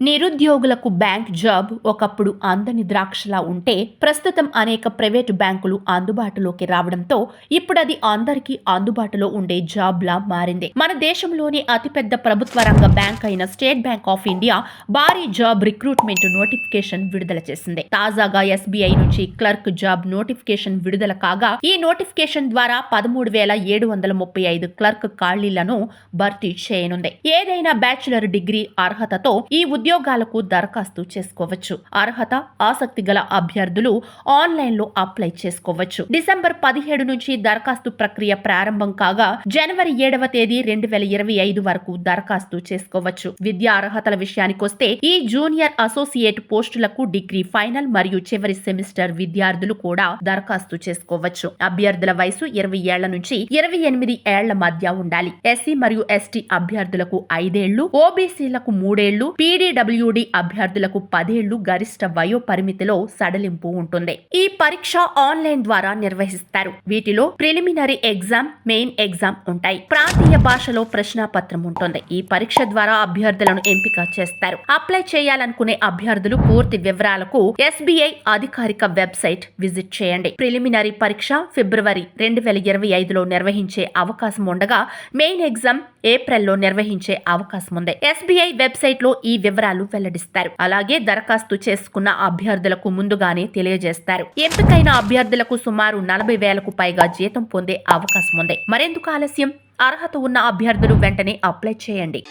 నిరుద్యోగులకు bank job ఒకప్పుడు అందని ద్రాక్షలా ఉంటే ప్రస్తుతం అనేక ప్రైవేటు బ్యాంకులు అందుబాటులోకి రావడంతో ఇప్పుడది అందరికీ అందుబాటులో ఉండే జాబ్ లా మారింది. మన దేశంలోని అతిపెద్ద ప్రభుత్వ రంగ బ్యాంక్ అయిన స్టేట్ బ్యాంక్ ఆఫ్ ఇండియా భారీ జాబ్ రిక్రూట్మెంట్ నోటిఫికేషన్ విడుదల చేసింది. తాజాగా ఎస్బీఐ నుంచి క్లర్క్ జాబ్ నోటిఫికేషన్ విడుదల కాగా ఈ నోటిఫికేషన్ ద్వారా 13,735 క్లర్క్ ఖాళీలను భర్తీ చేయనుంది. ఏదైనా బ్యాచిలర్ డిగ్రీ అర్హతతో ఈ ఉద్యోగాలకు దరఖాస్తు చేసుకోవచ్చు. అర్హత, ఆసక్తి గల అభ్యర్థులు ఆన్లైన్లో అప్లై చేసుకోవచ్చు. డిసెంబర్ 17 నుంచి దరఖాస్తు ప్రక్రియ ప్రారంభం కాగా జనవరి 7వ తేదీ 2025 వరకు దరఖాస్తు చేసుకోవచ్చు. విద్యా అర్హతల విషయానికొస్తే ఈ జూనియర్ అసోసియేట్ పోస్టులకు డిగ్రీ ఫైనల్ మరియు చివరి సెమిస్టర్ విద్యార్థులు కూడా దరఖాస్తు చేసుకోవచ్చు. అభ్యర్థుల వయసు 20 ఏళ్ల నుంచి 28 ఏళ్ల మధ్య ఉండాలి. ఎస్సీ మరియు ఎస్టీ అభ్యర్థులకు 5 ఏళ్లు, ఓబీసీలకు 3 ఏళ్లు, పీడబ్ల్యూడీ అభ్యర్థులకు 10 ఏళ్లు గరిష్ట వయో పరిమితిలో సడలింపు ఉంటుంది. ఈ పరీక్ష ఆన్లైన్ ద్వారా నిర్వహిస్తారు. వీటిలో ప్రిలిమినరీ ఎగ్జామ్, మెయిన్ ఎగ్జామ్ ఉంటాయి. ప్రాంతీయ భాషలో ప్రశ్నాపత్రం ఉంటుంది. ఈ పరీక్ష ద్వారా అభ్యర్థులను ఎంపిక చేస్తారు. అప్లై చేయాలనుకునే అభ్యర్థులు పూర్తి వివరాలకు ఎస్బీఐ అధికారిక వెబ్సైట్ విజిట్ చేయండి. ప్రిలిమినరీ పరీక్ష ఫిబ్రవరి 2025లో నిర్వహించే అవకాశం ఉండగా మెయిన్ ఎగ్జామ్ ఏప్రిల్లో నిర్వహించే అవకాశం ఉంది. ఎస్బీఐ వెబ్సైట్ లో ఈ వివరాలు వెల్లడిస్తారు. అలాగే దరఖాస్తు చేసుకున్న అభ్యర్థులకు ముందుగానే తెలియజేస్తారు. ఎంపికైన అభ్యర్థులకు సుమారు 40,000కు పైగా జీతం పొందే అవకాశం ఉంది. మరెందుకు ఆలస్యం? అర్హత ఉన్న అభ్యర్థులు వెంటనే అప్లై చేయండి.